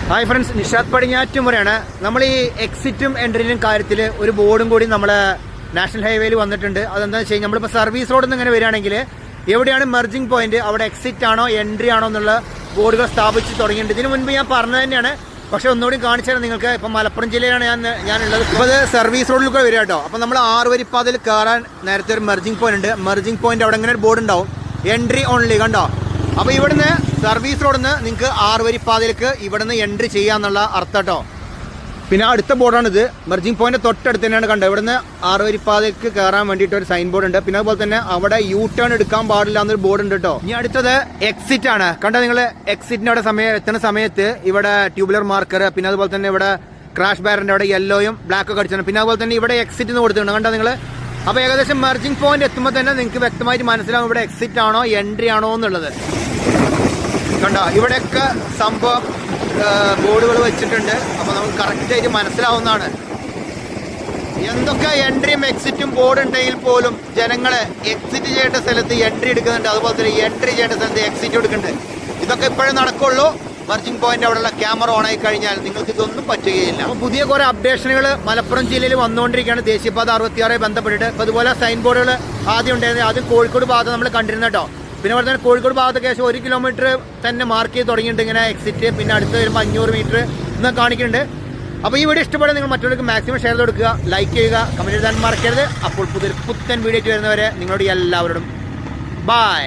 Hi friends, Nishad പടിഞ്ഞാറ്റുമുറയാണ്. നമ്മൾ ഈ എക്സിറ്റും എൻട്രിയിലും കാര്യത്തിൽ ഒരു ബോർഡും കൂടി നമ്മൾ നാഷണൽ ഹൈവേയിൽ വന്നിട്ടുണ്ട്. അതെന്താണെന്ന് വെച്ച് കഴിഞ്ഞാൽ നമ്മളിപ്പോൾ സർവീസ് റോഡിൽ നിന്ന് ഇങ്ങനെ വരികയാണെങ്കിൽ എവിടെയാണ് മെർജിംഗ് പോയിന്റ്, അവിടെ എക്സിറ്റ് ആണോ എൻട്രി ആണോ എന്നുള്ള ബോർഡുകൾ സ്ഥാപിച്ച് തുടങ്ങിയിട്ടുണ്ട്. ഇതിനു മുൻപ് ഞാൻ പറഞ്ഞത് തന്നെയാണ്, പക്ഷേ ഒന്നുകൂടി കാണിച്ചു തരാം നിങ്ങൾക്ക്. ഇപ്പം മലപ്പുറം ജില്ലയിലാണ് ഞാനുള്ളത്. ഇപ്പോൾ അത് സർവീസ് റോഡിലൂടെ വരിക കേട്ടോ. അപ്പോൾ നമ്മൾ 6 വരിപ്പാതയിൽ കയറാൻ നേരത്തെ ഒരു മെർജിംഗ് പോയിന്റ് ഉണ്ട്. മെർജിംഗ് പോയിന്റ് അവിടെ ഇങ്ങനെ ഒരു ബോർഡ് ഉണ്ടാവും, എൻട്രി ഓൺലി, കണ്ടോ. അപ്പോൾ ഇവിടുന്ന് സർവീസ് റോഡിൽ നിന്ന് നിങ്ങൾക്ക് 6 വരിപ്പാതയിലേക്ക് ഇവിടുന്ന് എൻട്രി ചെയ്യാന്നുള്ള അർത്ഥം കേട്ടോ. പിന്നെ അടുത്ത ബോർഡാണിത്, മെർജിംഗ് പോയിന്റ് തൊട്ടടുത്ത് തന്നെയാണ് കണ്ടോ. ഇവിടുന്ന് 6 വരിപ്പാതയ്ക്ക് കയറാൻ വേണ്ടിയിട്ട് ഒരു സൈൻ ബോർഡ് ഉണ്ട്. പിന്നെ അതുപോലെ തന്നെ അവിടെ യു ടേൺ എടുക്കാൻ പാടില്ല എന്നൊരു ബോർഡ് ഉണ്ട് കേട്ടോ. ഇനി അടുത്തത് എക്സിറ്റ് ആണ്. കണ്ടോ നിങ്ങൾ, എക്സിറ്റിന്റെ അവിടെ എത്തുന്ന സമയത്ത് ഇവിടെ ട്യൂബുലർ മാർക്കർ, പിന്നെ അതുപോലെ തന്നെ ഇവിടെ ക്രാഷ് ബാരന്റെ അവിടെ യെല്ലോയും ബ്ലാക്ക് ഒക്കെ അടിച്ചാണ്. പിന്നെ അതുപോലെ തന്നെ ഇവിടെ എക്സിറ്റ് എന്ന് കൊടുത്തിട്ടുണ്ട്, കണ്ടോ നിങ്ങൾ. അപ്പോൾ ഏകദേശം മെർജിംഗ് പോയിന്റ് എത്തുമ്പോൾ തന്നെ നിങ്ങൾക്ക് വ്യക്തമായിട്ട് മനസ്സിലാവും ഇവിടെ എക്സിറ്റ് ആണോ എൻട്രി ആണോ എന്നുള്ളത്. കണ്ടോ, ഇവിടെയൊക്കെ സംഭവം ബോർഡുകൾ വെച്ചിട്ടുണ്ട്. അപ്പോൾ നമുക്ക് കറക്റ്റായിട്ട് മനസ്സിലാവുന്നതാണ്. എന്തൊക്കെ എൻട്രിയും എക്സിറ്റും ബോർഡ് ഉണ്ടെങ്കിൽ പോലും ജനങ്ങളെ എക്സിറ്റ് ചെയ്യേണ്ട സ്ഥലത്ത് എൻട്രി എടുക്കുന്നുണ്ട്, അതുപോലെ തന്നെ എൻട്രി ചെയ്യേണ്ട സ്ഥലത്ത് എക്സിറ്റ് എടുക്കുന്നുണ്ട്. ഇതൊക്കെ ഇപ്പോഴേ നടക്കുള്ളൂ. മെർജിംഗ് പോയിന്റ് അവിടെയുള്ള ക്യാമറ ഓൺ ആയി കഴിഞ്ഞാൽ നിങ്ങൾക്ക് ഇതൊന്നും പറ്റുകയില്ല. അപ്പോൾ പുതിയ കുറേ അപ്ഡേഷനുകൾ മലപ്പുറം ജില്ലയിൽ വന്നുകൊണ്ടിരിക്കുകയാണ് ദേശീയപാത 66 ബന്ധപ്പെട്ടിട്ട്. അപ്പോൾ അതുപോലെ സൈൻ ബോർഡുകൾ ആദ്യം ഉണ്ടായിരുന്നു, ആദ്യം കോഴിക്കോട് ഭാഗത്ത് നമ്മൾ കണ്ടിരുന്ന കേട്ടോ. പിന്നെ അതുപോലെ തന്നെ കോഴിക്കോട് ഭാഗത്തൊക്കെ ഏകദേശം 1 കിലോമീറ്റർ തന്നെ മാർക്ക് ചെയ്ത് തുടങ്ങിയിട്ടുണ്ട് ഇങ്ങനെ എക്സിറ്റ്. പിന്നെ അടുത്ത് വരുമ്പോൾ 500 മീറ്റർ എന്നൊക്കെ കാണിക്കുന്നുണ്ട്. അപ്പോൾ ഈ വീഡിയോ ഇഷ്ടപ്പെടുക നിങ്ങൾ മറ്റുള്ളവർക്ക് മാക്സിമം ഷെയർ ചെയ്ത് കൊടുക്കുക, ലൈക്ക് ചെയ്യുക, കമൻറ്റ് എഴുതാൻ മറക്കരുത്. അപ്പോൾ പുതിയൊരു പുത്തൻ വീഡിയോ വരുന്നവരെ നിങ്ങളോട് എല്ലാവരോടും ബൈ.